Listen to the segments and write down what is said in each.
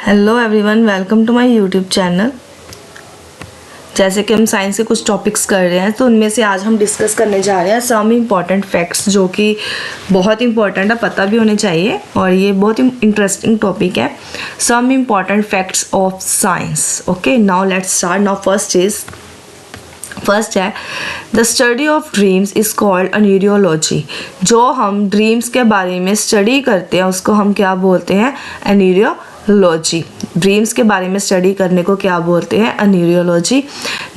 Hello everyone, welcome to my YouTube channel. जैसे कि हम साइंस के कुछ टॉपिक्स कर रहे हैं, तो उनमें से आज हम डिस्कस करने जा रहे हैं सम इम्पॉर्टेंट फैक्ट्स, जो कि बहुत इंपॉर्टेंट है, पता भी होने चाहिए, और ये बहुत इंटरेस्टिंग टॉपिक है। Some important facts of science. Okay, now let's start. Now first है the study of dreams is called oneirology. जो हम ड्रीम्स के बारे में स्टडी करते हैं उसको हम क्या बोलते हैं? एन्यूरियोलॉजी। ड्रीम्स के बारे में स्टडी करने को क्या बोलते हैं? Oneirology.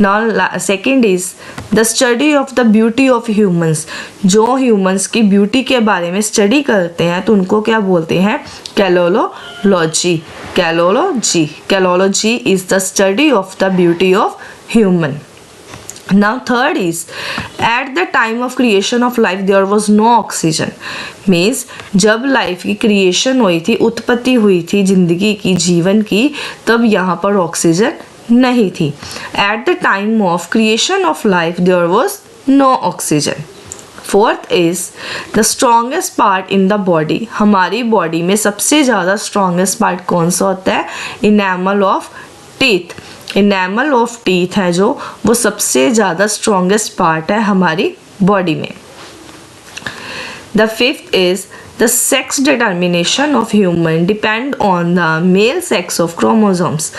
Now second is the study of the beauty of humans. जो ह्यूमंस की ब्यूटी के बारे में स्टडी करते हैं तो उनको क्या बोलते हैं? Kalology. Kalology is the study of the beauty of human. Now third is at the time of creation of life there was no oxygen. Means जब लाइफ की क्रिएशन हुई थी, उत्पत्ति हुई थी जिंदगी की, जीवन की, तब यहाँ पर ऑक्सीजन नहीं थी। At the time of creation of life there was no oxygen. Fourth is the strongest part in the body. हमारी बॉडी में सबसे ज़्यादा स्ट्रॉन्गेस्ट पार्ट कौन सा होता है? Enamel of teeth. Enamel of teeth है जो, वो सबसे ज़्यादा स्ट्रॉन्गेस्ट पार्ट है हमारी बॉडी में। The fifth is the sex determination of human depend on the male sex of chromosomes.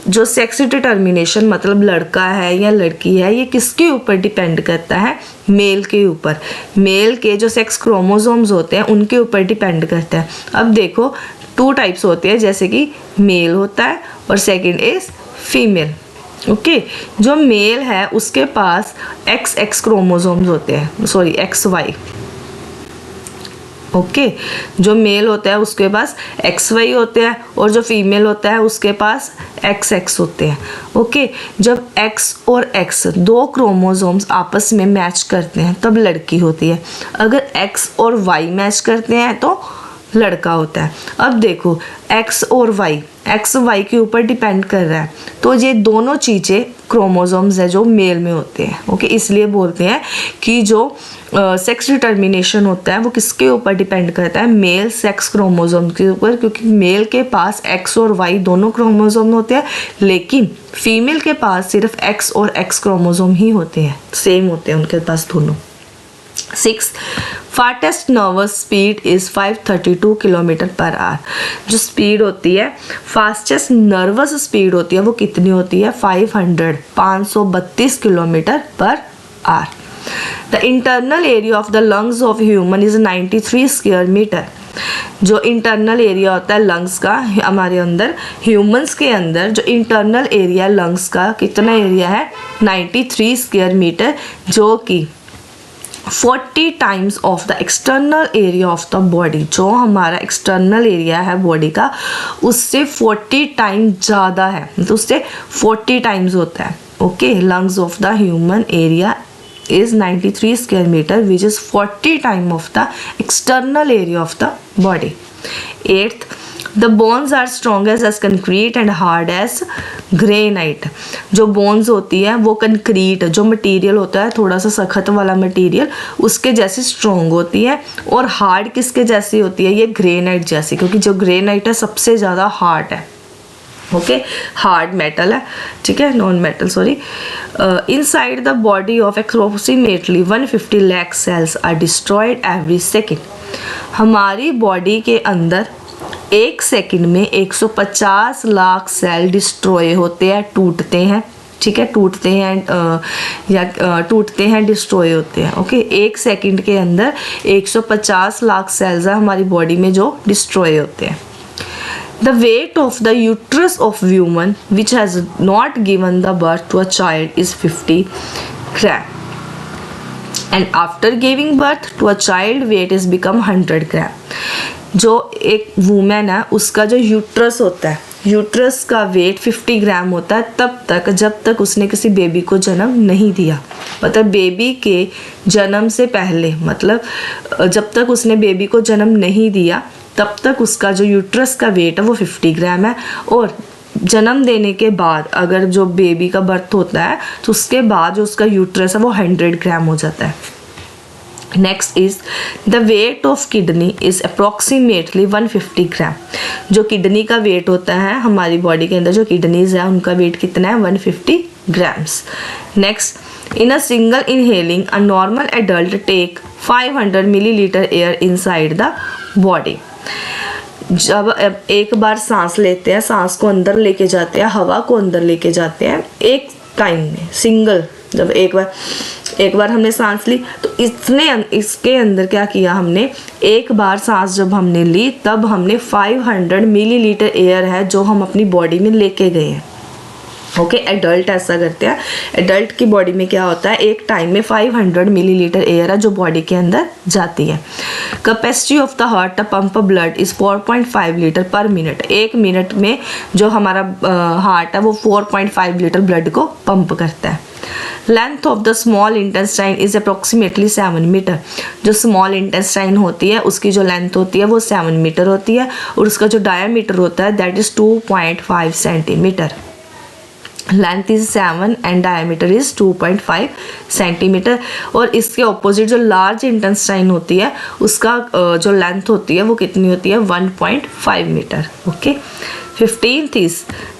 जो सेक्स डिटर्मिनेशन मतलब लड़का है या लड़की है, ये किसके ऊपर डिपेंड करता है? मेल के ऊपर। मेल के जो सेक्स क्रोमोसोम्स होते हैं उनके ऊपर डिपेंड करता है। अब देखो, टू टाइप्स होते हैं, जैसे कि मेल होता है और सेकंड इज फीमेल। ओके, जो मेल है उसके पास XX क्रोमोसोम्स होते हैं, सॉरी XY। ओके, जो मेल होता है उसके पास XY होते हैं और जो फीमेल होता है उसके पास XX होते हैं। ओके, जब X और X दो क्रोमोसोम्स आपस में मैच करते हैं तब लड़की होती है। अगर X और Y मैच करते हैं तो लड़का होता है। अब देखो, X और Y के ऊपर डिपेंड कर रहा है, तो ये दोनों चीज़ें क्रोमोसोम्स है जो मेल में होते हैं। ओके, इसलिए बोलते हैं कि जो सेक्स डिटर्मिनेशन होता है वो किसके ऊपर डिपेंड करता है? मेल सेक्स क्रोमोसोम के ऊपर, क्योंकि मेल के पास X और Y दोनों क्रोमोसोम होते हैं, लेकिन फीमेल के पास सिर्फ X और X क्रोमोसोम ही होते हैं, सेम होते हैं उनके पास दोनों। 6. Fastest nervous speed is 532 kilometre per our. जो स्पीड होती है, फास्टेस्ट नर्वस स्पीड होती है, वो कितनी होती है? 532 kilometre per hour. The internal area of the lungs of human is 93 square metre. जो इंटरनल एरिया होता है लंग्स का, हमारे अंदर ह्यूमंस के अंदर जो इंटरनल एरिया लंग्स का कितना एरिया है? 93 स्क्वायर मीटर, जो कि 40 times of the external area of the body. जो हमारा एक्सटर्नल एरिया है बॉडी का, उससे 40 टाइम ज़्यादा है, तो उससे 40 टाइम्स होता है। Okay, lungs of the human area is 93 square meter, which is 40 time of the external area of the body. 8th, the bones are strongest as concrete and hard as granite. जो bones होती है वो concrete, जो material होता है थोड़ा सा सख्त वाला मटेरियल, उसके जैसी स्ट्रॉन्ग होती है, और हार्ड किसके जैसी होती है? ये ग्रेनाइट जैसी, क्योंकि जो ग्रेनाइट है सबसे ज़्यादा हार्ड है। ओके, हार्ड मेटल है, ठीक है, non metal, sorry. Inside the body of approximately 150 lakh cells are destroyed every second. हमारी बॉडी के अंदर एक सेकंड में 150 लाख सेल डिस्ट्रॉय होते हैं, टूटते हैं, ठीक है, टूटते हैं, डिस्ट्रॉय होते हैं। ओके, एक सेकंड के अंदर 150 लाख सेल्स है हमारी बॉडी में जो डिस्ट्रॉय होते हैं। The weight of the uterus of woman which has not given the birth to a child is 50 gram, and after giving birth to a child weight is become 100 gram. जो एक women है उसका जो uterus होता है, uterus का wait 50 ग्राम होता है तब तक जब तक उसने किसी बेबी को जन्म नहीं दिया। मतलब बेबी के जन्म से पहले, मतलब जब तक उसने बेबी को जन्म नहीं दिया तब तक उसका जो यूट्रस का वेट है वो 50 ग्राम है, और जन्म देने के बाद अगर जो बेबी का बर्थ होता है तो उसके बाद जो उसका यूट्रस है वो 100 ग्राम हो जाता है। Next is the weight of kidney is approximately 150 ग्राम। जो किडनी का वेट होता है हमारी बॉडी के अंदर, जो किडनीज है उनका वेट कितना है 150 grams. Next, in a single inhaling a normal adult take 500 millilitre air inside the body. जब एक बार सांस लेते हैं, सांस को अंदर लेके जाते हैं, हवा को अंदर लेके जाते हैं एक टाइम में, सिंगल, जब एक बार हमने सांस ली तो इसके अंदर क्या किया हमने, एक बार सांस जब हमने ली तब हमने 500 मिलीलीटर एयर है जो हम अपनी बॉडी में लेके गए हैं। ओके, एडल्ट ऐसा करते हैं। एडल्ट की बॉडी में क्या होता है, एक टाइम में 500 मिलीलीटर एयर है जो बॉडी के अंदर जाती है। Capacity of the heart to pump blood is 4.5 litre per minute. एक मिनट में जो हमारा हार्ट है वो 4.5 लीटर ब्लड को पंप करता है। Length of the small intestine is approximately 7 metre. जो स्मॉल इंटेस्टाइन होती है उसकी जो लेंथ होती है वो 7 मीटर होती है और उसका जो डायमीटर होता है that is 2.5 centimetre. Length is 7 and diameter is 2.5 centimetre. और इसके ऑपोजिट जो लार्ज इंटेस्टाइन होती है उसका जो लेंथ होती है वो कितनी होती है 1.5 metre. Okay, 15th is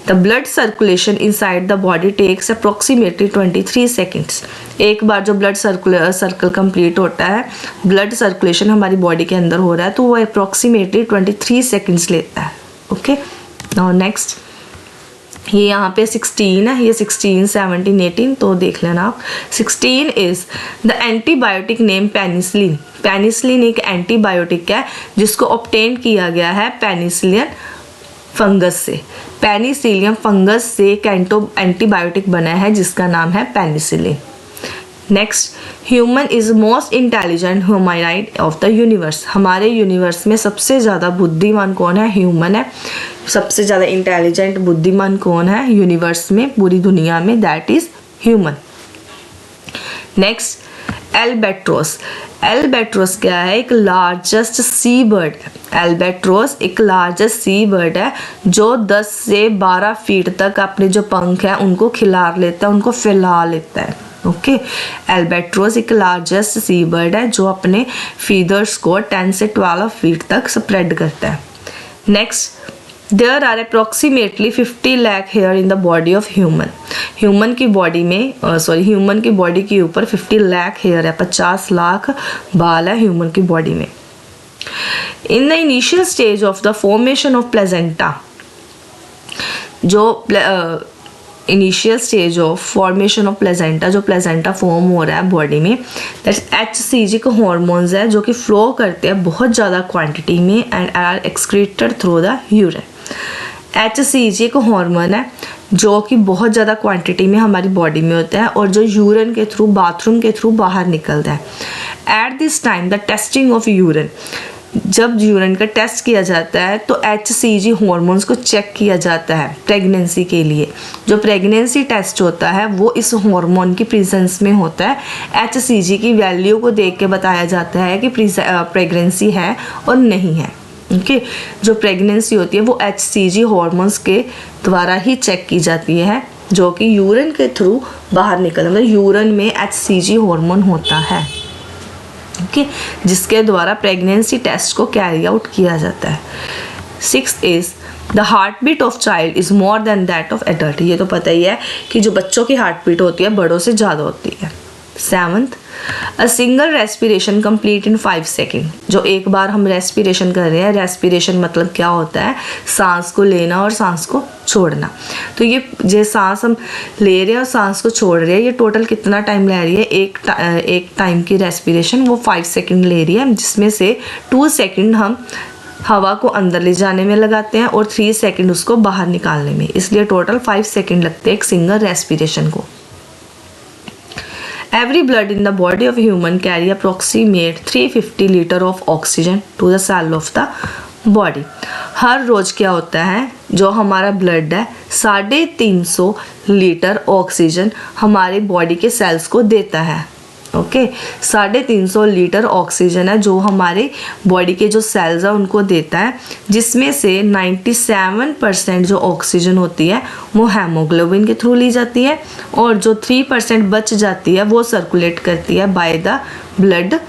the blood circulation inside the body takes approximately 23 seconds। एक बार जो ब्लड सर्कल कंप्लीट होता है, ब्लड सर्कुलेशन हमारी बॉडी के अंदर हो रहा है तो वो अप्रोक्सीमेटली 23 सेकंड्स लेता है। ओके, नाउ नेक्स्ट, ये यहाँ पे 16 है, ये 16, 17, 18 तो देख लेना आप। 16 is the antibiotic name penicillin. Penicillin एक एंटीबायोटिक है जिसको ऑब्टेन किया गया है पेनिसिलियन फंगस से। पेनिसिलियम फंगस से एक एंटीबायोटिक बना है जिसका नाम है penicillin. Next, human is most intelligent humanoid of the universe. हमारे यूनिवर्स में सबसे ज़्यादा बुद्धिमान कौन है, ह्यूमन है। सबसे ज़्यादा इंटेलिजेंट बुद्धिमान कौन है यूनिवर्स में, पूरी दुनिया में, that is human. Next, albatross. Albatross क्या है, एक लार्जेस्ट सी बर्ड है। एल्बेट्रोस एक लार्जेस्ट सी बर्ड है जो 10 से 12 फीट तक अपने जो पंख हैं उनको खिलार लेता है, उनको फैला लेता है। ओके, एल्बेट्रोस एक लार्जेस्ट सी बर्ड है जो अपने फीदर्स को 10 से 12 फीट तक स्प्रेड करता है। Next, there are approximately 50 lakh hair in the body of human. Human की बॉडी में ह्यूमन की बॉडी के ऊपर 50 लाख हेयर है, 50 लाख बाल है ह्यूमन की बॉडी में। In the initial stage of the formation of placenta, जो initial stage of formation of placenta, जो प्लेजेंटा फॉर्म हो रहा है बॉडी में, दैट्स HCG के हॉर्मोन्स है जो कि फ्लो करते हैं बहुत ज़्यादा क्वांटिटी में and are excreted through the urine. HCG एक हार्मोन है जो कि बहुत ज़्यादा क्वांटिटी में हमारी बॉडी में होता है और जो यूरिन के थ्रू, बाथरूम के थ्रू बाहर निकलता है। At this time the testing of urine, जब यूरिन का टेस्ट किया जाता है तो HCG हार्मोन्स को चेक किया जाता है प्रेगनेंसी के लिए। जो प्रेगनेंसी टेस्ट होता है वो इस हार्मोन की प्रेजेंस में होता है। HCG की वैल्यू को देख के बताया जाता है कि प्रेगनेंसी है और नहीं है। ओके, जो प्रेगनेंसी होती है वो HCG हार्मोन्स के द्वारा ही चेक की जाती है जो कि यूरिन के थ्रू बाहर निकल, मतलब यूरिन में HCG हार्मोन होता है। ओके, जिसके द्वारा प्रेगनेंसी टेस्ट को कैरी आउट किया जाता है। 6 is the heart beat of child is more than that of adult. ये तो पता ही है कि जो बच्चों की हार्ट बीट होती है बड़ों से ज़्यादा होती है। 7th, a single respiration complete in 5 second. जो एक बार हम रेस्पिरेशन कर रहे हैं, रेस्पिरेशन मतलब क्या होता है, सांस को लेना और सांस को छोड़ना। तो ये सांस हम ले रहे हैं और सांस को छोड़ रहे हैं, ये टोटल कितना टाइम ले रही है, एक टाइम की रेस्पिरेशन वो 5 सेकेंड ले रही है, जिसमें से 2 सेकेंड हम हवा को अंदर ले जाने में लगाते हैं और 3 सेकेंड उसको बाहर निकालने में, इसलिए टोटल 5 सेकेंड लगते हैं एक सिंगल रेस्पिरेशन को। Every blood in the body of human carry approximate 350 liter of oxygen to the cell of the body। हर रोज क्या होता है, जो हमारा ब्लड है 350 लीटर ऑक्सीजन हमारे बॉडी के सेल्स को देता है। ओके, 350 लीटर ऑक्सीजन है जो हमारे बॉडी के जो सेल्स है उनको देता है, जिसमें से 97% जो ऑक्सीजन होती है वो हेमोग्लोबिन के थ्रू ली जाती है और जो 3% बच जाती है वो सर्कुलेट करती है by the blood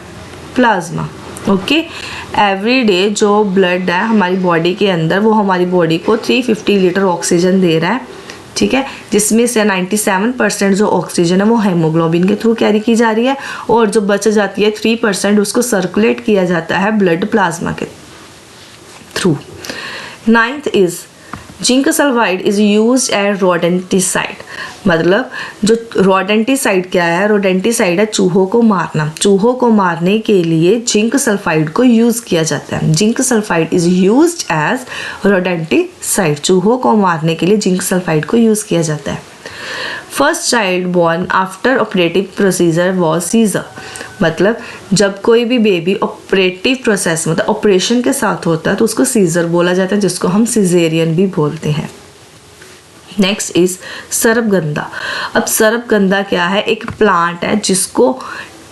plasma. Okay, every day जो ब्लड है हमारी बॉडी के अंदर वो हमारी बॉडी को 350 लीटर ऑक्सीजन दे रहा है, ठीक है, जिसमें से 97% जो ऑक्सीजन है वो हेमोग्लोबिन के थ्रू कैरी की जा रही है और जो बच जाती है 3% उसको सर्कुलेट किया जाता है ब्लड प्लाज्मा के through. 9th is zinc sulphide is use as rodenticide. मतलब जो रोडेंटिसाइड क्या है, रोडेंटिसाइड है चूहों को मारना। चूहों को मारने के लिए जिंक सल्फाइड को यूज किया जाता है। Zinc sulphide is used as rodenticide. चूहों को मारने के लिए जिंक सल्फाइड को यूज किया जाता है। First child born after operative procedure was Caesar. मतलब जब कोई भी बेबी ऑपरेटिव प्रोसेस मतलब ऑपरेशन के साथ होता है तो उसको सीजर बोला जाता है, जिसको हम सिजेरियन भी बोलते हैं। Next is sarpagandha. अब सरपगंधा क्या है, एक प्लांट है जिसको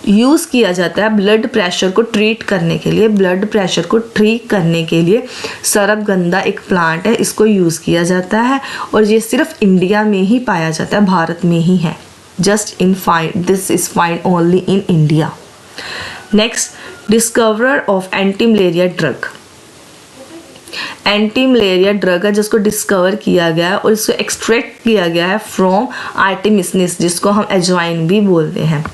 यूज़ किया जाता है ब्लड प्रेशर को ट्रीट करने के लिए। ब्लड प्रेशर को ट्रीट करने के लिए सरपगंधा एक प्लांट है, इसको यूज़ किया जाता है और ये सिर्फ इंडिया में ही पाया जाता है, भारत में ही है। Just in find this is find only in India. Next, discoverer of anti malaria drug. Anti malaria drug है जिसको डिस्कवर किया गया है और इसको एक्सट्रैक्ट किया गया है फ्रॉम आर्टेमिसिनिस, जिसको हम अजवाइन भी बोलते हैं,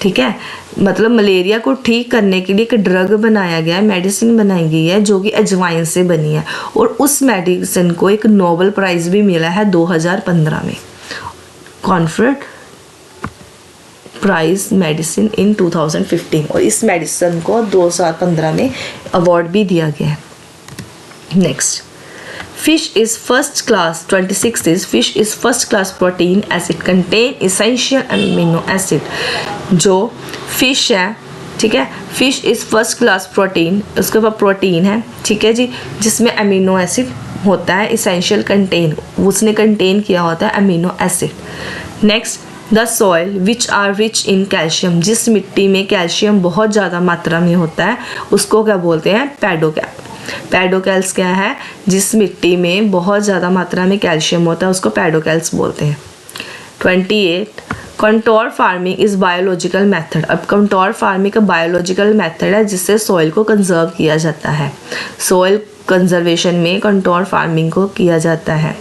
ठीक है। मतलब मलेरिया को ठीक करने के लिए एक ड्रग बनाया गया है, मेडिसिन बनाई गई है जो कि अजवाइन से बनी है और उस मेडिसिन को एक नोबेल प्राइज भी मिला है 2015 में। कॉन्फर्ड प्राइज मेडिसिन इन 2015 और इस मेडिसिन को 2015 में अवार्ड भी दिया गया है। Next, fish is first class 26 is fish is first class protein as it contain essential amino acid। जो फिश है, ठीक है, fish is first class protein, उसके बाद प्रोटीन है, ठीक है जी, जिसमें अमीनो एसिड होता है, इसेंशियल कंटेन उसने कंटेन किया होता है amino acid. Next, the soil which are rich in calcium. जिस मिट्टी में कैल्शियम बहुत ज़्यादा मात्रा में होता है उसको क्या बोलते हैं, पैडोकैल। पैडोकैल्स क्या है, जिस मिट्टी में बहुत ज़्यादा मात्रा में कैल्शियम होता है उसको पैडोकैल्स बोलते हैं। 28, contour farming is biological method. अब कंटोर फार्मिंग का बायोलॉजिकल मेथड है जिससे सॉइल को कंजर्व किया जाता है। सॉइल कंजर्वेशन में कंटोर फार्मिंग को किया जाता है।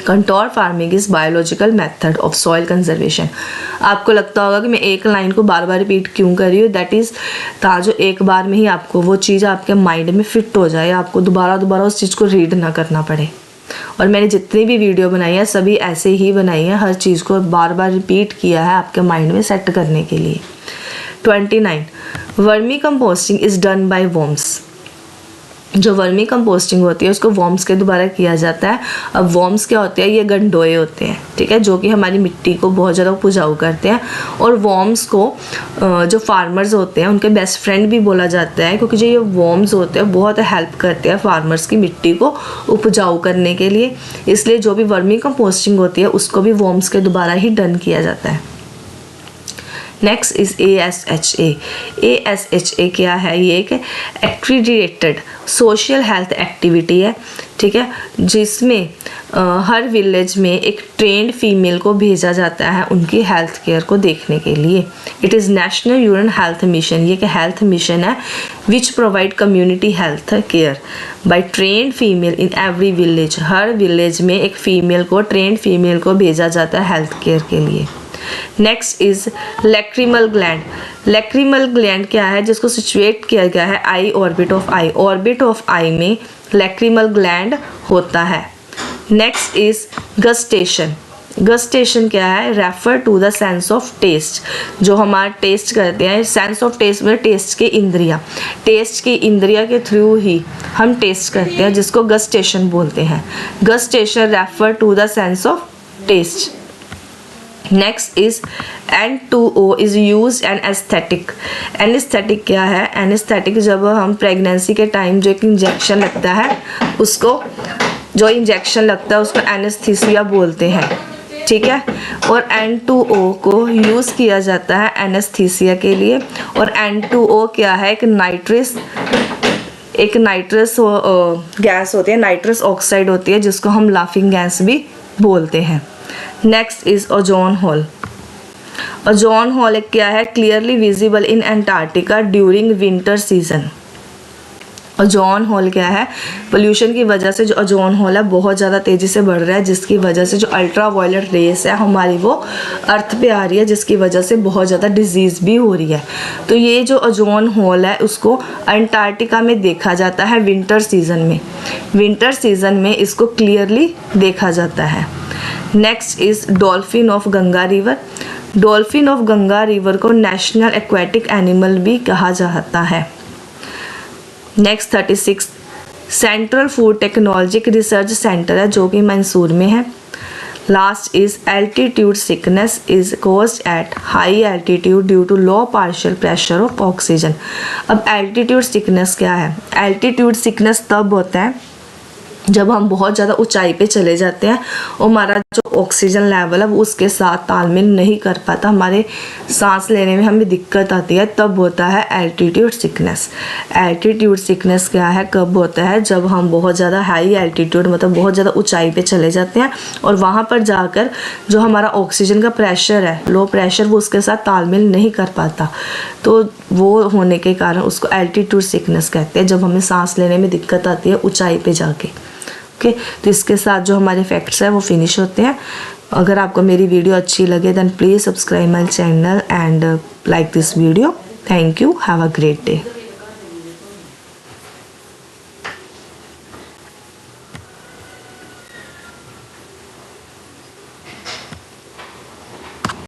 Contour farming is biological method of soil conservation. आपको लगता होगा कि मैं एक लाइन को बार बार रिपीट क्यों कर रही हूँ, दैट इज़ ताकि एक बार में ही आपको वो चीज़ आपके माइंड में फिट हो जाए, आपको दोबारा दोबारा उस चीज़ को रीड ना करना पड़े। और मैंने जितनी भी वीडियो बनाई है सभी ऐसे ही बनाई है, हर चीज़ को बार बार रिपीट किया है आपके माइंड में सेट करने के लिए। 29, vermi composting is done by worms. जो वर्मी कंपोस्टिंग होती है उसको वॉर्म्स के द्वारा किया जाता है। अब वॉर्म्स क्या होते हैं, ये गंडोए होते हैं, ठीक है, जो कि हमारी मिट्टी को बहुत ज़्यादा उपजाऊ करते हैं। और वॉर्म्स को जो फार्मर्स होते हैं उनके बेस्ट फ्रेंड भी बोला जाता है, क्योंकि जो ये वॉर्म्स होते हैं बहुत हेल्प करते हैं फार्मर्स की मिट्टी को उपजाऊ करने के लिए। इसलिए जो भी वर्मी कंपोस्टिंग होती है उसको भी वॉर्म्स के द्वारा ही डन किया जाता है। Next is ASHA। ASHA क्या है, ये एक एक्रीडिएटेड सोशल हेल्थ एक्टिविटी है, ठीक है, जिसमें हर विलेज में एक ट्रेंड फीमेल को भेजा जाता है उनकी हेल्थ केयर को देखने के लिए। It is national union health mission. ये एक हेल्थ मिशन है which provide community health care by trained female in every village. हर विलेज में एक फ़ीमेल को, ट्रेंड फीमेल को भेजा जाता है हेल्थ केयर के लिए। Next is lacrimal gland. Lacrimal gland क्या है, जिसको सिचुएट किया गया है eye orbit of eye. Orbit of eye में लैक्रिमल ग्लैंड होता है। Next is गस्टेशन। गस्टेशन क्या है, refer to the sense of taste. जो हमारा टेस्ट करते हैं, सेंस ऑफ टेस्ट में टेस्ट के इंद्रिया, टेस्ट की इंद्रिया के थ्रू ही हम टेस्ट करते हैं, जिसको गस्टेशन बोलते हैं। Gustation refer to the sense of taste. Next is N2O is use anaesthetic. Anaesthetic क्या है, एनेस्थेटिक जब हम प्रेगनेंसी के टाइम जो एक इंजेक्शन लगता है उसको, जो इंजेक्शन लगता है उसको एनेस्थीसिया बोलते हैं, ठीक है। और N2O को यूज़ किया जाता है एनेस्थीसिया के लिए। और N2O क्या है, एक नाइट्रस गैस होती है, नाइट्रस ऑक्साइड होती है, जिसको हम लाफिंग गैस भी बोलते हैं। Next is ozone hole. Ozone hole क्या है, clearly visible in Antarctica during winter season. Ozone hole क्या है, पोल्यूशन की वजह से जो ओजोन होल है बहुत ज़्यादा तेज़ी से बढ़ रहा है, जिसकी वजह से जो अल्ट्रा वायलेट रेस है हमारी वो अर्थ पे आ रही है, जिसकी वजह से बहुत ज़्यादा डिजीज़ भी हो रही है। तो ये जो ओजोन होल है उसको अंटार्कटिका में देखा जाता है विंटर सीजन में। विंटर सीजन में इसको क्लियरली देखा जाता है। Next is dolphin of Ganga river. Dolphin of Ganga river को नेशनल एक्वेटिक एनिमल भी कहा जाता है। Next 36 central food technologic research centre है जो कि मैसूर में है। Last is altitude sickness is caused at high altitude due to low partial pressure of oxygen. अब एल्टीट्यूड सिकनेस क्या है, एल्टीट्यूड सिकनेस तब होता है जब हम बहुत ज़्यादा ऊंचाई पे चले जाते हैं और हमारा जो ऑक्सीजन लेवल है वो उसके साथ तालमेल नहीं कर पाता, हमारे सांस लेने में हमें दिक्कत आती है, तब होता है एल्टीट्यूड सिकनेस। एल्टीट्यूड सिकनेस क्या है, कब होता है, जब हम बहुत ज़्यादा हाई एल्टीट्यूड मतलब बहुत ज़्यादा ऊंचाई पे चले जाते हैं और वहाँ पर जाकर जो हमारा ऑक्सीजन का प्रेशर है, लो प्रेशर, वो उसके साथ तालमेल नहीं कर पाता। तो वो होने के कारण उसको एल्टीट्यूड सिकनेस कहते हैं, जब हमें सांस लेने में दिक्कत आती है ऊंचाई पे जाके। ओके, तो इसके साथ जो हमारे फैक्ट्स हैं वो फिनिश होते हैं। अगर आपको मेरी वीडियो अच्छी लगे then please subscribe my channel and like this video. Thank you, have a great day.